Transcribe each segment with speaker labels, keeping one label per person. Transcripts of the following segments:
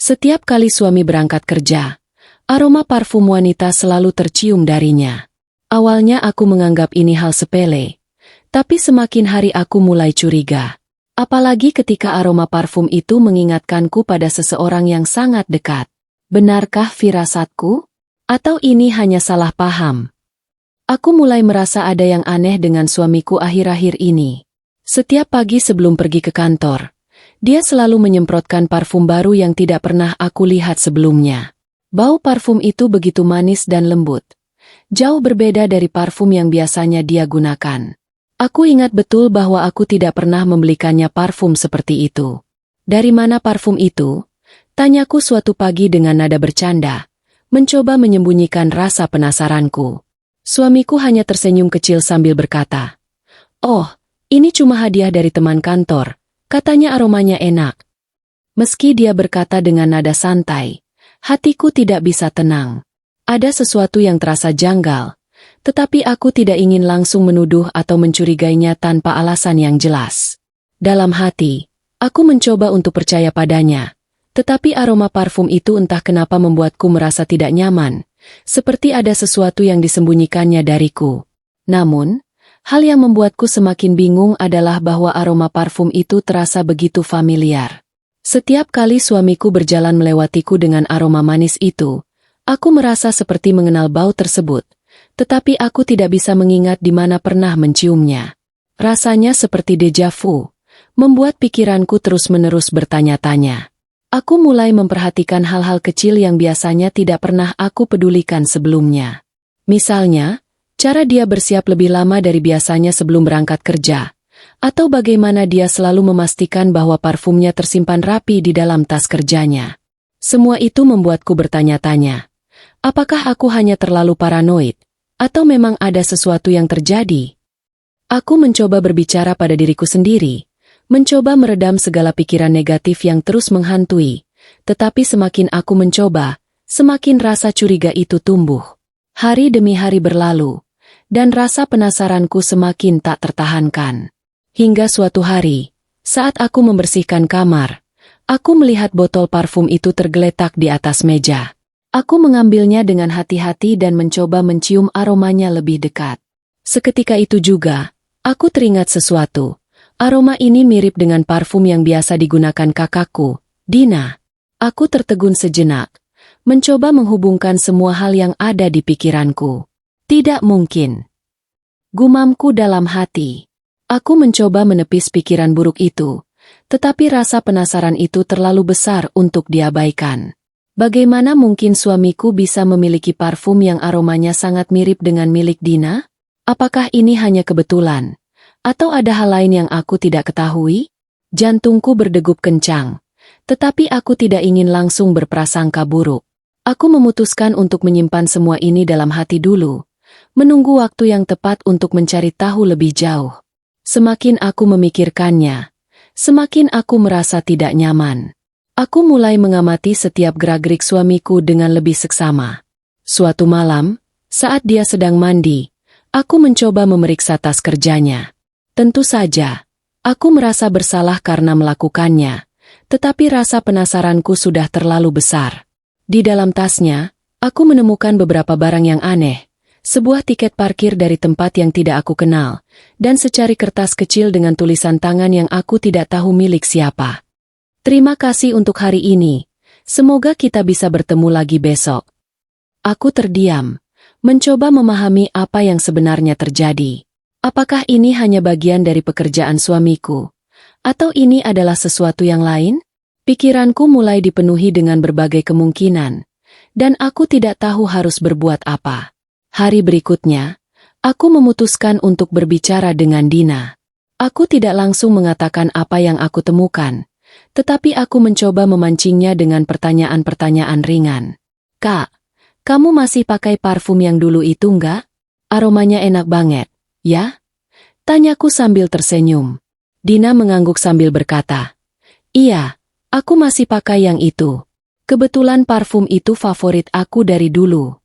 Speaker 1: Setiap kali suami berangkat kerja, aroma parfum wanita selalu tercium darinya. Awalnya aku menganggap ini hal sepele, tapi semakin hari aku mulai curiga. Apalagi ketika aroma parfum itu mengingatkanku pada seseorang yang sangat dekat. Benarkah firasatku? Atau ini hanya salah paham? Aku mulai merasa ada yang aneh dengan suamiku akhir-akhir ini. Setiap pagi sebelum pergi ke kantor, dia selalu menyemprotkan parfum baru yang tidak pernah aku lihat sebelumnya. Bau parfum itu begitu manis dan lembut. Jauh berbeda dari parfum yang biasanya dia gunakan. Aku ingat betul bahwa aku tidak pernah membelikannya parfum seperti itu. Dari mana parfum itu? Tanyaku suatu pagi dengan nada bercanda, mencoba menyembunyikan rasa penasaranku. Suamiku hanya tersenyum kecil sambil berkata, "Oh, ini cuma hadiah dari teman kantor. Katanya aromanya enak." Meski dia berkata dengan nada santai, hatiku tidak bisa tenang. Ada sesuatu yang terasa janggal, tetapi aku tidak ingin langsung menuduh atau mencurigainya tanpa alasan yang jelas. Dalam hati, aku mencoba untuk percaya padanya, tetapi aroma parfum itu entah kenapa membuatku merasa tidak nyaman, seperti ada sesuatu yang disembunyikannya dariku. Namun, hal yang membuatku semakin bingung adalah bahwa aroma parfum itu terasa begitu familiar. Setiap kali suamiku berjalan melewatiku dengan aroma manis itu, aku merasa seperti mengenal bau tersebut, tetapi aku tidak bisa mengingat di mana pernah menciumnya. Rasanya seperti deja vu, membuat pikiranku terus-menerus bertanya-tanya. Aku mulai memperhatikan hal-hal kecil yang biasanya tidak pernah aku pedulikan sebelumnya. Misalnya, cara dia bersiap lebih lama dari biasanya sebelum berangkat kerja, atau bagaimana dia selalu memastikan bahwa parfumnya tersimpan rapi di dalam tas kerjanya. Semua itu membuatku bertanya-tanya, apakah aku hanya terlalu paranoid, atau memang ada sesuatu yang terjadi? Aku mencoba berbicara pada diriku sendiri, mencoba meredam segala pikiran negatif yang terus menghantui, tetapi semakin aku mencoba, semakin rasa curiga itu tumbuh. Hari demi hari berlalu, dan rasa penasaranku semakin tak tertahankan. Hingga suatu hari, saat aku membersihkan kamar, aku melihat botol parfum itu tergeletak di atas meja. Aku mengambilnya dengan hati-hati dan mencoba mencium aromanya lebih dekat. Seketika itu juga, aku teringat sesuatu. Aroma ini mirip dengan parfum yang biasa digunakan kakakku, Dina. Aku tertegun sejenak, mencoba menghubungkan semua hal yang ada di pikiranku. Tidak mungkin. Gumamku dalam hati. Aku mencoba menepis pikiran buruk itu, tetapi rasa penasaran itu terlalu besar untuk diabaikan. Bagaimana mungkin suamiku bisa memiliki parfum yang aromanya sangat mirip dengan milik Dina? Apakah ini hanya kebetulan? Atau ada hal lain yang aku tidak ketahui? Jantungku berdegup kencang, tetapi aku tidak ingin langsung berprasangka buruk. Aku memutuskan untuk menyimpan semua ini dalam hati dulu, menunggu waktu yang tepat untuk mencari tahu lebih jauh. Semakin aku memikirkannya, semakin aku merasa tidak nyaman. Aku mulai mengamati setiap gerak-gerik suamiku dengan lebih seksama. Suatu malam, saat dia sedang mandi, aku mencoba memeriksa tas kerjanya. Tentu saja, aku merasa bersalah karena melakukannya, tetapi rasa penasaranku sudah terlalu besar. Di dalam tasnya, aku menemukan beberapa barang yang aneh, sebuah tiket parkir dari tempat yang tidak aku kenal, dan secari kertas kecil dengan tulisan tangan yang aku tidak tahu milik siapa. Terima kasih untuk hari ini, semoga kita bisa bertemu lagi besok. Aku terdiam, mencoba memahami apa yang sebenarnya terjadi. Apakah ini hanya bagian dari pekerjaan suamiku? Atau ini adalah sesuatu yang lain? Pikiranku mulai dipenuhi dengan berbagai kemungkinan, dan aku tidak tahu harus berbuat apa. Hari berikutnya, aku memutuskan untuk berbicara dengan Dina. Aku tidak langsung mengatakan apa yang aku temukan, tetapi aku mencoba memancingnya dengan pertanyaan-pertanyaan ringan. "Kak, kamu masih pakai parfum yang dulu itu enggak? Aromanya enak banget, ya?" Tanyaku sambil tersenyum. Dina mengangguk sambil berkata, "Iya, aku masih pakai yang itu. Kebetulan parfum itu favorit aku dari dulu."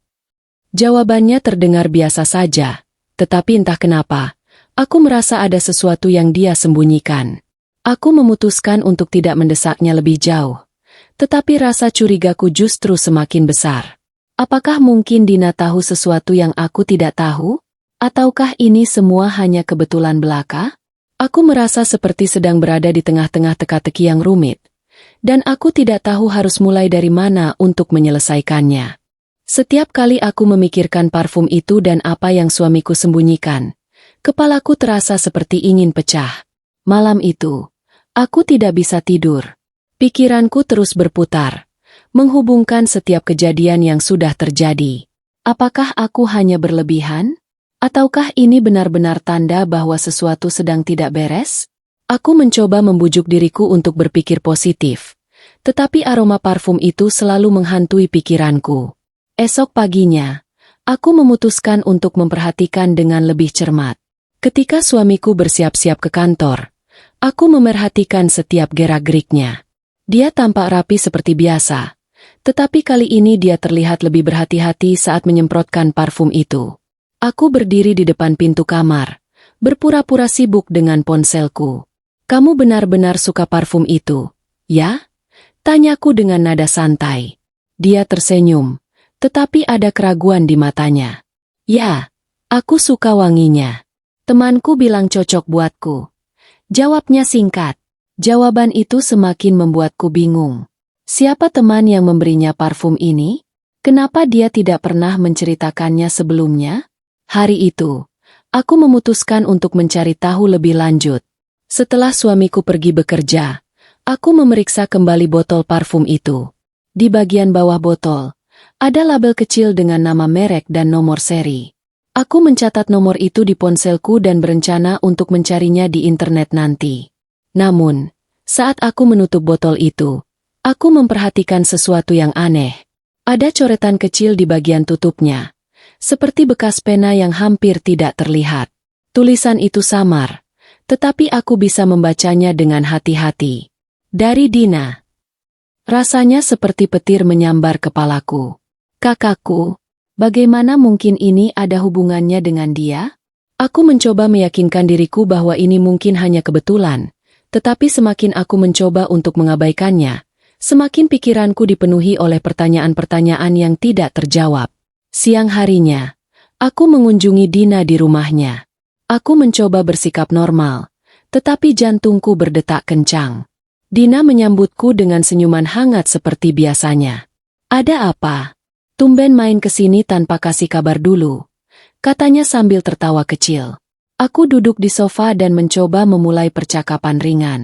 Speaker 1: Jawabannya terdengar biasa saja, tetapi entah kenapa, aku merasa ada sesuatu yang dia sembunyikan. Aku memutuskan untuk tidak mendesaknya lebih jauh. Tetapi rasa curigaku justru semakin besar. Apakah mungkin Dina tahu sesuatu yang aku tidak tahu? Ataukah ini semua hanya kebetulan belaka? Aku merasa seperti sedang berada di tengah-tengah teka-teki yang rumit, dan aku tidak tahu harus mulai dari mana untuk menyelesaikannya. Setiap kali aku memikirkan parfum itu dan apa yang suamiku sembunyikan, kepalaku terasa seperti ingin pecah. Malam itu, aku tidak bisa tidur. Pikiranku terus berputar, menghubungkan setiap kejadian yang sudah terjadi. Apakah aku hanya berlebihan? Ataukah ini benar-benar tanda bahwa sesuatu sedang tidak beres? Aku mencoba membujuk diriku untuk berpikir positif, tetapi aroma parfum itu selalu menghantui pikiranku. Esok paginya, aku memutuskan untuk memperhatikan dengan lebih cermat. Ketika suamiku bersiap-siap ke kantor, aku memerhatikan setiap gerak-geriknya. Dia tampak rapi seperti biasa, tetapi kali ini dia terlihat lebih berhati-hati saat menyemprotkan parfum itu. Aku berdiri di depan pintu kamar, berpura-pura sibuk dengan ponselku. "Kamu benar-benar suka parfum itu, ya?" tanyaku dengan nada santai. Dia tersenyum, tetapi ada keraguan di matanya. "Ya, aku suka wanginya. Temanku bilang cocok buatku." Jawabnya singkat. Jawaban itu semakin membuatku bingung. Siapa teman yang memberinya parfum ini? Kenapa dia tidak pernah menceritakannya sebelumnya? Hari itu, aku memutuskan untuk mencari tahu lebih lanjut. Setelah suamiku pergi bekerja, aku memeriksa kembali botol parfum itu. Di bagian bawah botol, ada label kecil dengan nama merek dan nomor seri. Aku mencatat nomor itu di ponselku dan berencana untuk mencarinya di internet nanti. Namun, saat aku menutup botol itu, aku memperhatikan sesuatu yang aneh. Ada coretan kecil di bagian tutupnya, seperti bekas pena yang hampir tidak terlihat. Tulisan itu samar, tetapi aku bisa membacanya dengan hati-hati. Dari Dina. Rasanya seperti petir menyambar kepalaku. Kakakku, bagaimana mungkin ini ada hubungannya dengan dia? Aku mencoba meyakinkan diriku bahwa ini mungkin hanya kebetulan, tetapi semakin aku mencoba untuk mengabaikannya, semakin pikiranku dipenuhi oleh pertanyaan-pertanyaan yang tidak terjawab. Siang harinya, aku mengunjungi Dina di rumahnya. Aku mencoba bersikap normal, tetapi jantungku berdetak kencang. Dina menyambutku dengan senyuman hangat seperti biasanya. "Ada apa? Tumben main ke sini tanpa kasih kabar dulu," katanya sambil tertawa kecil. Aku duduk di sofa dan mencoba memulai percakapan ringan.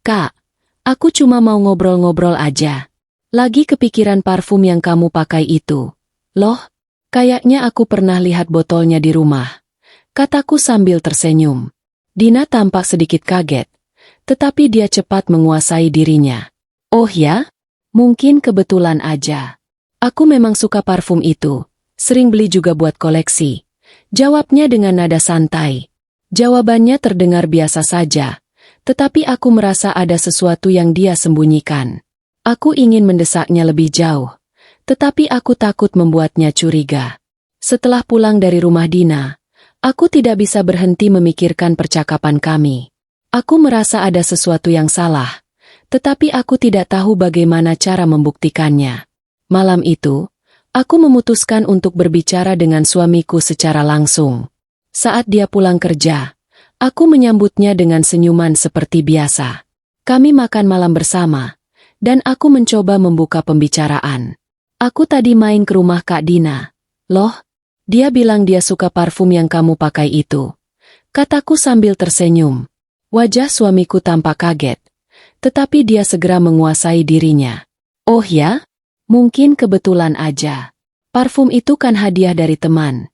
Speaker 1: "Kak, aku cuma mau ngobrol-ngobrol aja. Lagi kepikiran parfum yang kamu pakai itu. Loh, kayaknya aku pernah lihat botolnya di rumah," kataku sambil tersenyum. Dina tampak sedikit kaget, tetapi dia cepat menguasai dirinya. "Oh ya? Mungkin kebetulan aja. Aku memang suka parfum itu, sering beli juga buat koleksi," jawabnya dengan nada santai. Jawabannya terdengar biasa saja, tetapi aku merasa ada sesuatu yang dia sembunyikan. Aku ingin mendesaknya lebih jauh, tetapi aku takut membuatnya curiga. Setelah pulang dari rumah Dina, aku tidak bisa berhenti memikirkan percakapan kami. Aku merasa ada sesuatu yang salah, tetapi aku tidak tahu bagaimana cara membuktikannya. Malam itu, aku memutuskan untuk berbicara dengan suamiku secara langsung. Saat dia pulang kerja, aku menyambutnya dengan senyuman seperti biasa. Kami makan malam bersama, dan aku mencoba membuka pembicaraan. "Aku tadi main ke rumah Kak Dina. Loh, dia bilang dia suka parfum yang kamu pakai itu," kataku sambil tersenyum. Wajah suamiku tampak kaget, tetapi dia segera menguasai dirinya. "Oh ya? Mungkin kebetulan aja. Parfum itu kan hadiah dari teman,"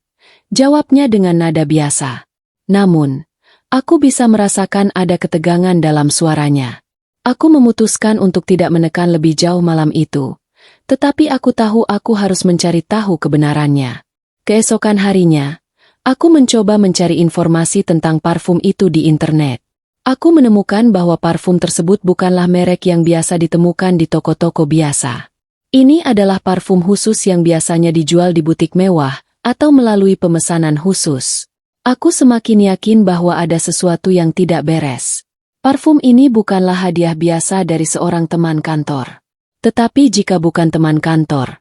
Speaker 1: jawabnya dengan nada biasa. Namun, aku bisa merasakan ada ketegangan dalam suaranya. Aku memutuskan untuk tidak menekan lebih jauh malam itu, tetapi aku tahu aku harus mencari tahu kebenarannya. Keesokan harinya, aku mencoba mencari informasi tentang parfum itu di internet. Aku menemukan bahwa parfum tersebut bukanlah merek yang biasa ditemukan di toko-toko biasa. Ini adalah parfum khusus yang biasanya dijual di butik mewah atau melalui pemesanan khusus. Aku semakin yakin bahwa ada sesuatu yang tidak beres. Parfum ini bukanlah hadiah biasa dari seorang teman kantor. Tetapi jika bukan teman kantor,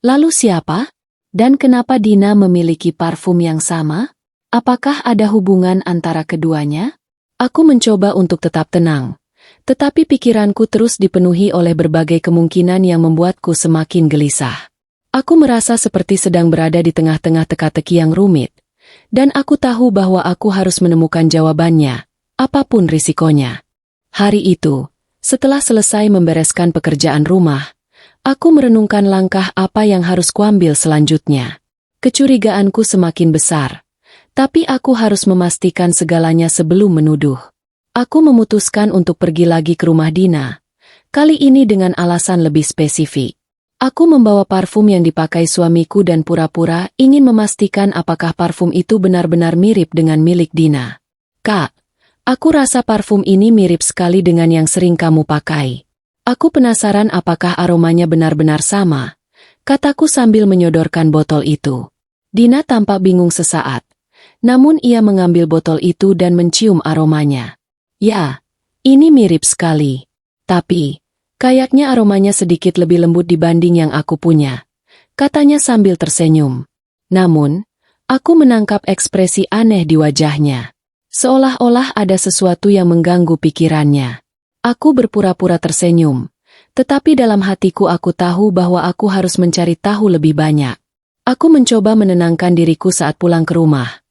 Speaker 1: lalu siapa? Dan kenapa Dina memiliki parfum yang sama? Apakah ada hubungan antara keduanya? Aku mencoba untuk tetap tenang, tetapi pikiranku terus dipenuhi oleh berbagai kemungkinan yang membuatku semakin gelisah. Aku merasa seperti sedang berada di tengah-tengah teka-teki yang rumit, dan aku tahu bahwa aku harus menemukan jawabannya, apapun risikonya. Hari itu, setelah selesai membereskan pekerjaan rumah, aku merenungkan langkah apa yang harus kuambil selanjutnya. Kecurigaanku semakin besar, tapi aku harus memastikan segalanya sebelum menuduh. Aku memutuskan untuk pergi lagi ke rumah Dina, kali ini dengan alasan lebih spesifik. Aku membawa parfum yang dipakai suamiku dan pura-pura ingin memastikan apakah parfum itu benar-benar mirip dengan milik Dina. "Kak, aku rasa parfum ini mirip sekali dengan yang sering kamu pakai. Aku penasaran apakah aromanya benar-benar sama," kataku sambil menyodorkan botol itu. Dina tampak bingung sesaat, namun ia mengambil botol itu dan mencium aromanya. "Ya, ini mirip sekali. Tapi kayaknya aromanya sedikit lebih lembut dibanding yang aku punya," katanya sambil tersenyum. Namun, aku menangkap ekspresi aneh di wajahnya. Seolah-olah ada sesuatu yang mengganggu pikirannya. Aku berpura-pura tersenyum, tetapi dalam hatiku aku tahu bahwa aku harus mencari tahu lebih banyak. Aku mencoba menenangkan diriku saat pulang ke rumah,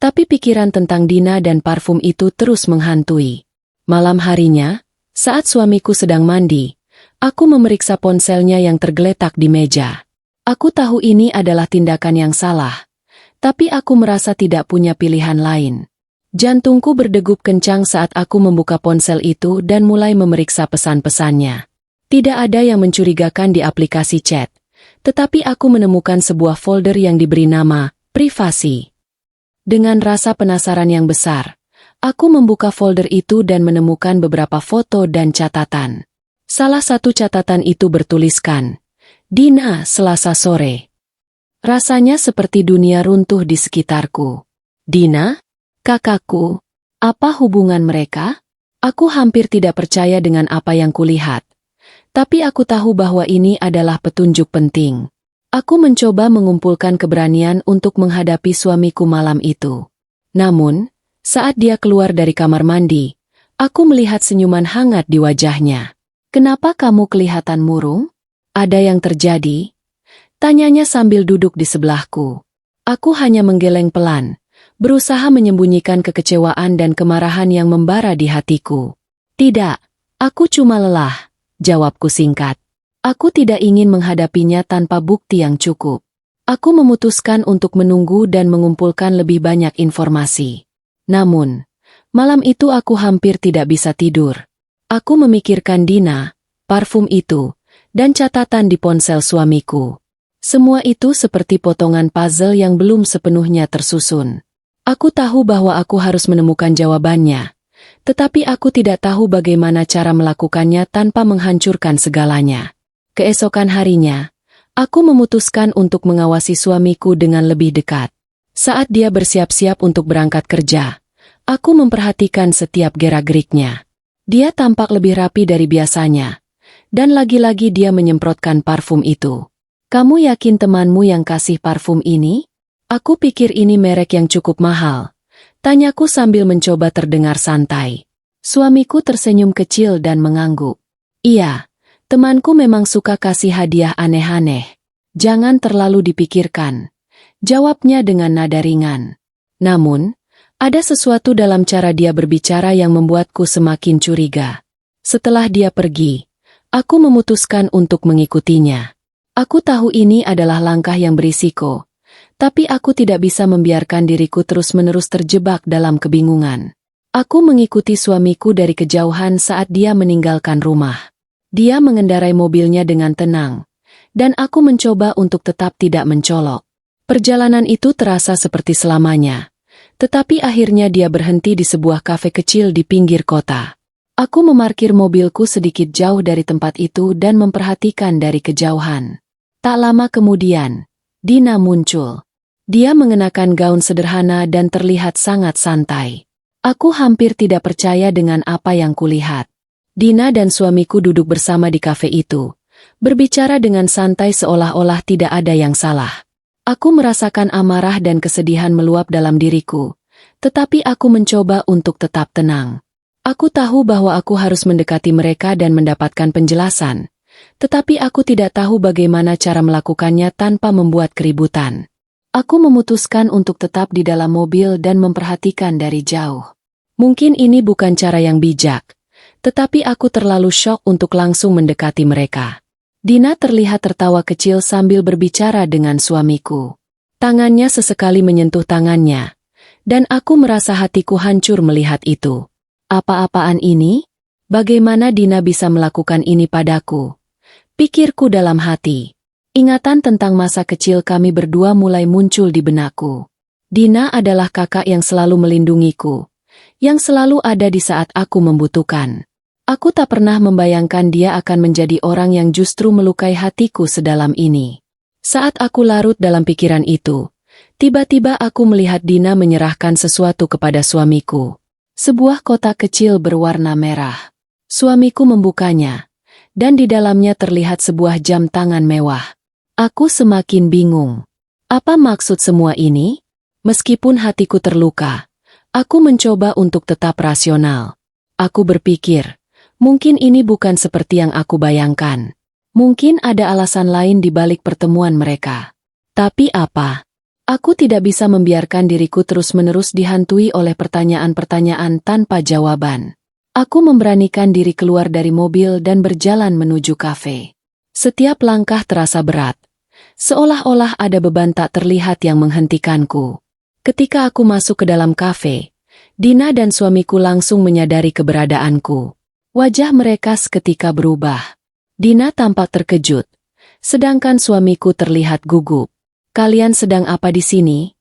Speaker 1: tapi pikiran tentang Dina dan parfum itu terus menghantui. Malam harinya, saat suamiku sedang mandi, aku memeriksa ponselnya yang tergeletak di meja. Aku tahu ini adalah tindakan yang salah, tapi aku merasa tidak punya pilihan lain. Jantungku berdegup kencang saat aku membuka ponsel itu dan mulai memeriksa pesan-pesannya. Tidak ada yang mencurigakan di aplikasi chat, tetapi aku menemukan sebuah folder yang diberi nama privasi. Dengan rasa penasaran yang besar, aku membuka folder itu dan menemukan beberapa foto dan catatan. Salah satu catatan itu bertuliskan, "Dina, Selasa sore." Rasanya seperti dunia runtuh di sekitarku. Dina? Kakakku? Apa hubungan mereka? Aku hampir tidak percaya dengan apa yang kulihat. Tapi aku tahu bahwa ini adalah petunjuk penting. Aku mencoba mengumpulkan keberanian untuk menghadapi suamiku malam itu. Namun, saat dia keluar dari kamar mandi, aku melihat senyuman hangat di wajahnya. "Kenapa kamu kelihatan murung? Ada yang terjadi?" tanyanya sambil duduk di sebelahku. Aku hanya menggeleng pelan, berusaha menyembunyikan kekecewaan dan kemarahan yang membara di hatiku. "Tidak, aku cuma lelah," jawabku singkat. Aku tidak ingin menghadapinya tanpa bukti yang cukup. Aku memutuskan untuk menunggu dan mengumpulkan lebih banyak informasi. Namun, malam itu aku hampir tidak bisa tidur. Aku memikirkan Dina, parfum itu, dan catatan di ponsel suamiku. Semua itu seperti potongan puzzle yang belum sepenuhnya tersusun. Aku tahu bahwa aku harus menemukan jawabannya, tetapi aku tidak tahu bagaimana cara melakukannya tanpa menghancurkan segalanya. Keesokan harinya, aku memutuskan untuk mengawasi suamiku dengan lebih dekat. Saat dia bersiap-siap untuk berangkat kerja, aku memperhatikan setiap gerak-geriknya. Dia tampak lebih rapi dari biasanya, dan lagi-lagi dia menyemprotkan parfum itu. "Kamu yakin temanmu yang kasih parfum ini?" "Aku pikir ini merek yang cukup mahal," tanyaku sambil mencoba terdengar santai. Suamiku tersenyum kecil dan mengangguk. "Iya, temanku memang suka kasih hadiah aneh-aneh. Jangan terlalu dipikirkan," jawabnya dengan nada ringan. Namun, ada sesuatu dalam cara dia berbicara yang membuatku semakin curiga. Setelah dia pergi, aku memutuskan untuk mengikutinya. Aku tahu ini adalah langkah yang berisiko, tapi aku tidak bisa membiarkan diriku terus-menerus terjebak dalam kebingungan. Aku mengikuti suamiku dari kejauhan saat dia meninggalkan rumah. Dia mengendarai mobilnya dengan tenang, dan aku mencoba untuk tetap tidak mencolok. Perjalanan itu terasa seperti selamanya, tetapi akhirnya dia berhenti di sebuah kafe kecil di pinggir kota. Aku memarkir mobilku sedikit jauh dari tempat itu dan memperhatikan dari kejauhan. Tak lama kemudian, Dina muncul. Dia mengenakan gaun sederhana dan terlihat sangat santai. Aku hampir tidak percaya dengan apa yang kulihat. Dina dan suamiku duduk bersama di kafe itu, berbicara dengan santai seolah-olah tidak ada yang salah. Aku merasakan amarah dan kesedihan meluap dalam diriku, tetapi aku mencoba untuk tetap tenang. Aku tahu bahwa aku harus mendekati mereka dan mendapatkan penjelasan, tetapi aku tidak tahu bagaimana cara melakukannya tanpa membuat keributan. Aku memutuskan untuk tetap di dalam mobil dan memperhatikan dari jauh. Mungkin ini bukan cara yang bijak, tetapi aku terlalu syok untuk langsung mendekati mereka. Dina terlihat tertawa kecil sambil berbicara dengan suamiku. Tangannya sesekali menyentuh tangannya, dan aku merasa hatiku hancur melihat itu. Apa-apaan ini? Bagaimana Dina bisa melakukan ini padaku? Pikirku dalam hati. Ingatan tentang masa kecil kami berdua mulai muncul di benakku. Dina adalah kakak yang selalu melindungiku, yang selalu ada di saat aku membutuhkan. Aku tak pernah membayangkan dia akan menjadi orang yang justru melukai hatiku sedalam ini. Saat aku larut dalam pikiran itu, tiba-tiba aku melihat Dina menyerahkan sesuatu kepada suamiku. Sebuah kotak kecil berwarna merah. Suamiku membukanya, dan di dalamnya terlihat sebuah jam tangan mewah. Aku semakin bingung. Apa maksud semua ini? Meskipun hatiku terluka, aku mencoba untuk tetap rasional. Aku berpikir, mungkin ini bukan seperti yang aku bayangkan. Mungkin ada alasan lain di balik pertemuan mereka. Tapi apa? Aku tidak bisa membiarkan diriku terus-menerus dihantui oleh pertanyaan-pertanyaan tanpa jawaban. Aku memberanikan diri keluar dari mobil dan berjalan menuju kafe. Setiap langkah terasa berat, seolah-olah ada beban tak terlihat yang menghentikanku. Ketika aku masuk ke dalam kafe, Dina dan suamiku langsung menyadari keberadaanku. Wajah mereka seketika berubah. Dina tampak terkejut, sedangkan suamiku terlihat gugup. "Kalian sedang apa di sini?"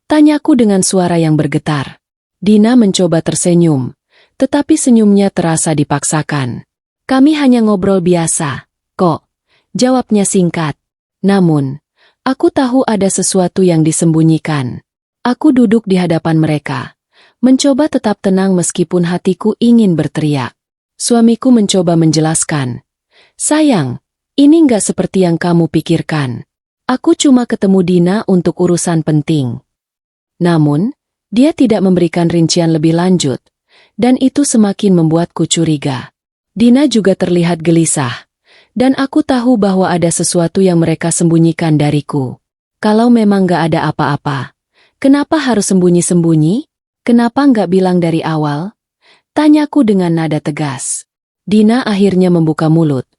Speaker 1: tanyaku dengan suara yang bergetar. Dina mencoba tersenyum, tetapi senyumnya terasa dipaksakan. "Kami hanya ngobrol biasa, kok," jawabnya singkat. Namun, aku tahu ada sesuatu yang disembunyikan. Aku duduk di hadapan mereka, mencoba tetap tenang meskipun hatiku ingin berteriak. Suamiku mencoba menjelaskan, "Sayang, ini nggak seperti yang kamu pikirkan. Aku cuma ketemu Dina untuk urusan penting." Namun, dia tidak memberikan rincian lebih lanjut, dan itu semakin membuatku curiga. Dina juga terlihat gelisah, dan aku tahu bahwa ada sesuatu yang mereka sembunyikan dariku. Kalau memang nggak ada apa-apa, kenapa harus sembunyi-sembunyi? Kenapa nggak bilang dari awal? Tanyaku dengan nada tegas. Dina akhirnya membuka mulut.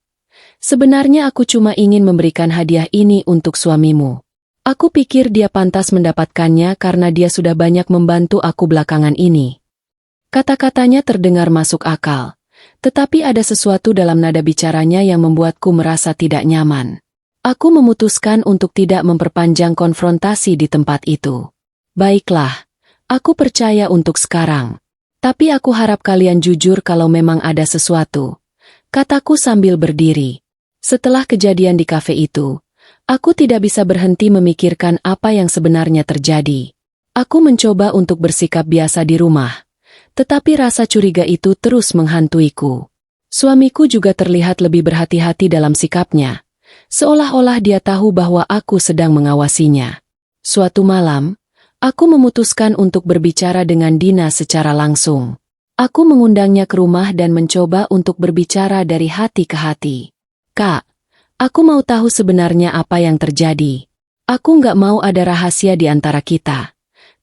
Speaker 1: "Sebenarnya aku cuma ingin memberikan hadiah ini untuk suamimu. Aku pikir dia pantas mendapatkannya karena dia sudah banyak membantu aku belakangan ini." Kata-katanya terdengar masuk akal, tetapi ada sesuatu dalam nada bicaranya yang membuatku merasa tidak nyaman. Aku memutuskan untuk tidak memperpanjang konfrontasi di tempat itu. "Baiklah, aku percaya untuk sekarang. Tapi aku harap kalian jujur kalau memang ada sesuatu," kataku sambil berdiri. Setelah kejadian di kafe itu, aku tidak bisa berhenti memikirkan apa yang sebenarnya terjadi. Aku mencoba untuk bersikap biasa di rumah, tetapi rasa curiga itu terus menghantuiku. Suamiku juga terlihat lebih berhati-hati dalam sikapnya, seolah-olah dia tahu bahwa aku sedang mengawasinya. Suatu malam, aku memutuskan untuk berbicara dengan Dina secara langsung. Aku mengundangnya ke rumah dan mencoba untuk berbicara dari hati ke hati. "Kak, aku mau tahu sebenarnya apa yang terjadi. Aku nggak mau ada rahasia di antara kita,"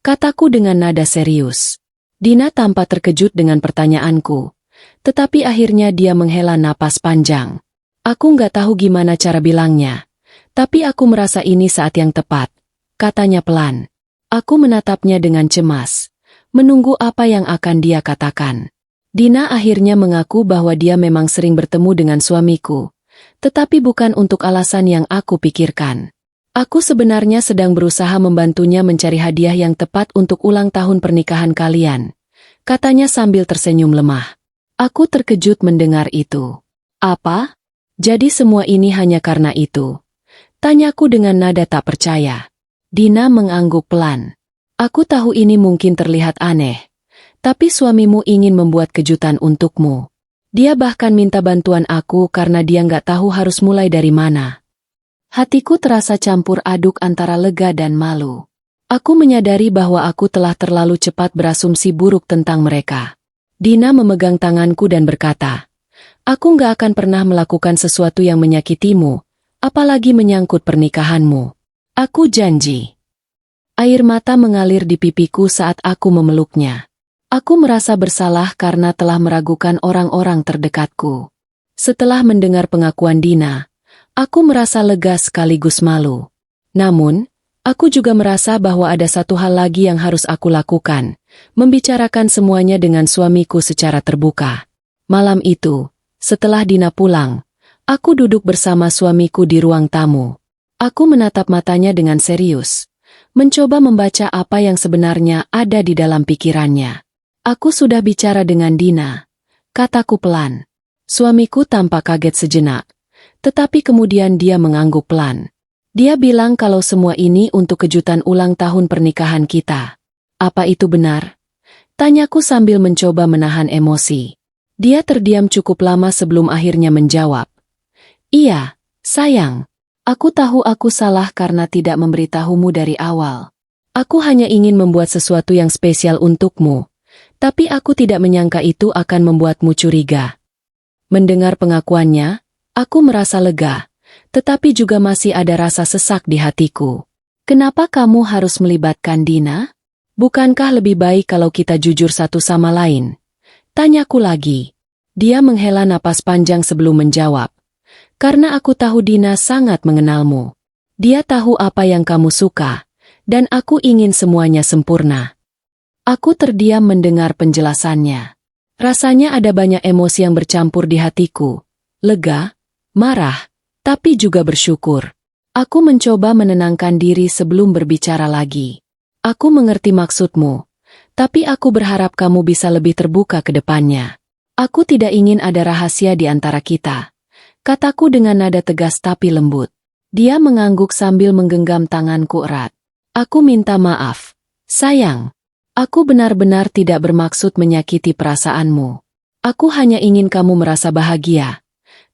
Speaker 1: kataku dengan nada serius. Dina tampak terkejut dengan pertanyaanku, tetapi akhirnya dia menghela napas panjang. "Aku nggak tahu gimana cara bilangnya, tapi aku merasa ini saat yang tepat," katanya pelan. Aku menatapnya dengan cemas, menunggu apa yang akan dia katakan. Dina akhirnya mengaku bahwa dia memang sering bertemu dengan suamiku, tetapi bukan untuk alasan yang aku pikirkan. "Aku sebenarnya sedang berusaha membantunya mencari hadiah yang tepat untuk ulang tahun pernikahan kalian," katanya sambil tersenyum lemah. Aku terkejut mendengar itu. "Apa? Jadi semua ini hanya karena itu?" tanyaku dengan nada tak percaya. Dina mengangguk pelan. "Aku tahu ini mungkin terlihat aneh, tapi suamimu ingin membuat kejutan untukmu. Dia bahkan minta bantuan aku karena dia nggak tahu harus mulai dari mana. Hatiku terasa campur aduk antara lega dan malu. Aku menyadari bahwa aku telah terlalu cepat berasumsi buruk tentang mereka. Dina memegang tanganku dan berkata, "Aku nggak akan pernah melakukan sesuatu yang menyakitimu, apalagi menyangkut pernikahanmu. Aku janji." Air mata mengalir di pipiku saat aku memeluknya. Aku merasa bersalah karena telah meragukan orang-orang terdekatku. Setelah mendengar pengakuan Dina, aku merasa lega sekaligus malu. Namun, aku juga merasa bahwa ada satu hal lagi yang harus aku lakukan, membicarakan semuanya dengan suamiku secara terbuka. Malam itu, setelah Dina pulang, aku duduk bersama suamiku di ruang tamu. Aku menatap matanya dengan serius, mencoba membaca apa yang sebenarnya ada di dalam pikirannya. "Aku sudah bicara dengan Dina," kataku pelan. Suamiku tampak kaget sejenak, tetapi kemudian dia mengangguk pelan. Dia bilang kalau semua ini untuk kejutan ulang tahun pernikahan kita. "Apa itu benar?" tanyaku sambil mencoba menahan emosi. Dia terdiam cukup lama sebelum akhirnya menjawab. "Iya, sayang. Aku tahu aku salah karena tidak memberitahumu dari awal. Aku hanya ingin membuat sesuatu yang spesial untukmu. Tapi aku tidak menyangka itu akan membuatmu curiga." Mendengar pengakuannya, aku merasa lega, tetapi juga masih ada rasa sesak di hatiku. "Kenapa kamu harus melibatkan Dina? Bukankah lebih baik kalau kita jujur satu sama lain?" tanyaku lagi. Dia menghela napas panjang sebelum menjawab. "Karena aku tahu Dina sangat mengenalmu. Dia tahu apa yang kamu suka, dan aku ingin semuanya sempurna." Aku terdiam mendengar penjelasannya. Rasanya ada banyak emosi yang bercampur di hatiku. Lega, marah, tapi juga bersyukur. Aku mencoba menenangkan diri sebelum berbicara lagi. "Aku mengerti maksudmu, tapi aku berharap kamu bisa lebih terbuka ke depannya. Aku tidak ingin ada rahasia di antara kita," kataku dengan nada tegas tapi lembut. Dia mengangguk sambil menggenggam tanganku erat. "Aku minta maaf, sayang. Aku benar-benar tidak bermaksud menyakiti perasaanmu. Aku hanya ingin kamu merasa bahagia,"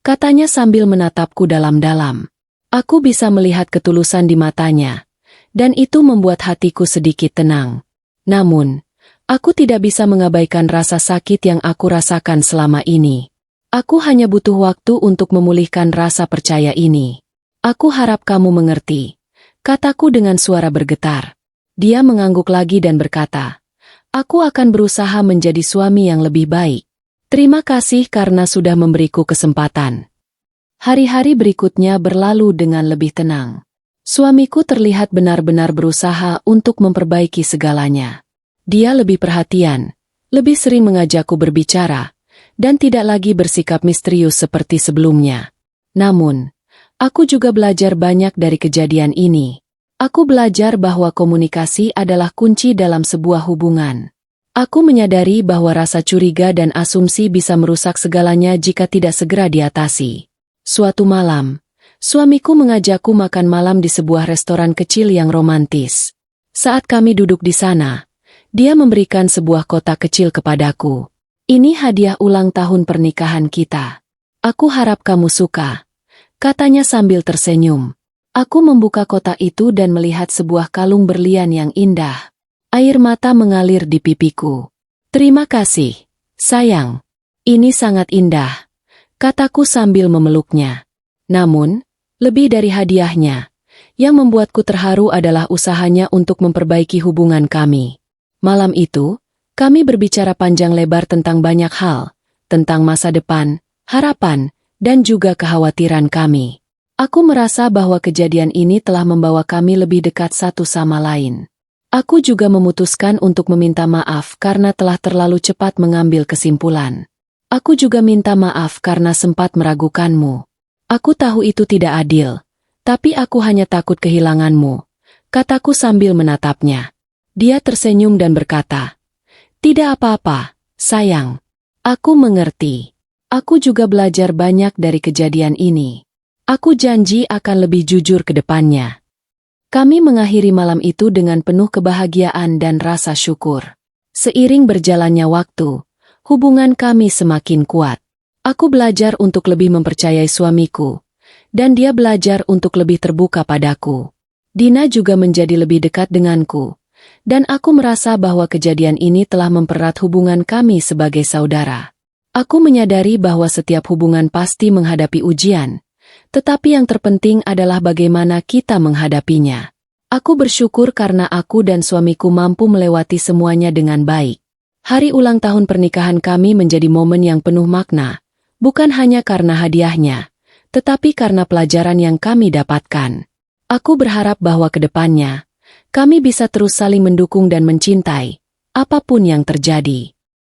Speaker 1: katanya sambil menatapku dalam-dalam. Aku bisa melihat ketulusan di matanya, dan itu membuat hatiku sedikit tenang. Namun, aku tidak bisa mengabaikan rasa sakit yang aku rasakan selama ini. Aku hanya butuh waktu untuk memulihkan rasa percaya ini. "Aku harap kamu mengerti," kataku dengan suara bergetar. Dia mengangguk lagi dan berkata, "Aku akan berusaha menjadi suami yang lebih baik. Terima kasih karena sudah memberiku kesempatan." Hari-hari berikutnya berlalu dengan lebih tenang. Suamiku terlihat benar-benar berusaha untuk memperbaiki segalanya. Dia lebih perhatian, lebih sering mengajakku berbicara, dan tidak lagi bersikap misterius seperti sebelumnya. Namun, aku juga belajar banyak dari kejadian ini. Aku belajar bahwa komunikasi adalah kunci dalam sebuah hubungan. Aku menyadari bahwa rasa curiga dan asumsi bisa merusak segalanya jika tidak segera diatasi. Suatu malam, suamiku mengajakku makan malam di sebuah restoran kecil yang romantis. Saat kami duduk di sana, dia memberikan sebuah kotak kecil kepadaku. "Ini hadiah ulang tahun pernikahan kita. Aku harap kamu suka," katanya sambil tersenyum. Aku membuka kotak itu dan melihat sebuah kalung berlian yang indah. Air mata mengalir di pipiku. "Terima kasih, sayang. Ini sangat indah," kataku sambil memeluknya. Namun, lebih dari hadiahnya, yang membuatku terharu adalah usahanya untuk memperbaiki hubungan kami. Malam itu, kami berbicara panjang lebar tentang banyak hal, tentang masa depan, harapan, dan juga kekhawatiran kami. Aku merasa bahwa kejadian ini telah membawa kami lebih dekat satu sama lain. Aku juga memutuskan untuk meminta maaf karena telah terlalu cepat mengambil kesimpulan. Aku juga minta maaf karena sempat meragukanmu. Aku tahu itu tidak adil, tapi aku hanya takut kehilanganmu, kataku sambil menatapnya. Dia tersenyum dan berkata, "Tidak apa-apa, sayang. Aku mengerti. Aku juga belajar banyak dari kejadian ini. Aku janji akan lebih jujur ke depannya." Kami mengakhiri malam itu dengan penuh kebahagiaan dan rasa syukur. Seiring berjalannya waktu, hubungan kami semakin kuat. Aku belajar untuk lebih mempercayai suamiku, dan dia belajar untuk lebih terbuka padaku. Dina juga menjadi lebih dekat denganku, dan aku merasa bahwa kejadian ini telah mempererat hubungan kami sebagai saudara. Aku menyadari bahwa setiap hubungan pasti menghadapi ujian, tetapi yang terpenting adalah bagaimana kita menghadapinya. Aku bersyukur karena aku dan suamiku mampu melewati semuanya dengan baik. Hari ulang tahun pernikahan kami menjadi momen yang penuh makna, bukan hanya karena hadiahnya, tetapi karena pelajaran yang kami dapatkan. Aku berharap bahwa ke depannya, kami bisa terus saling mendukung dan mencintai, apapun yang terjadi.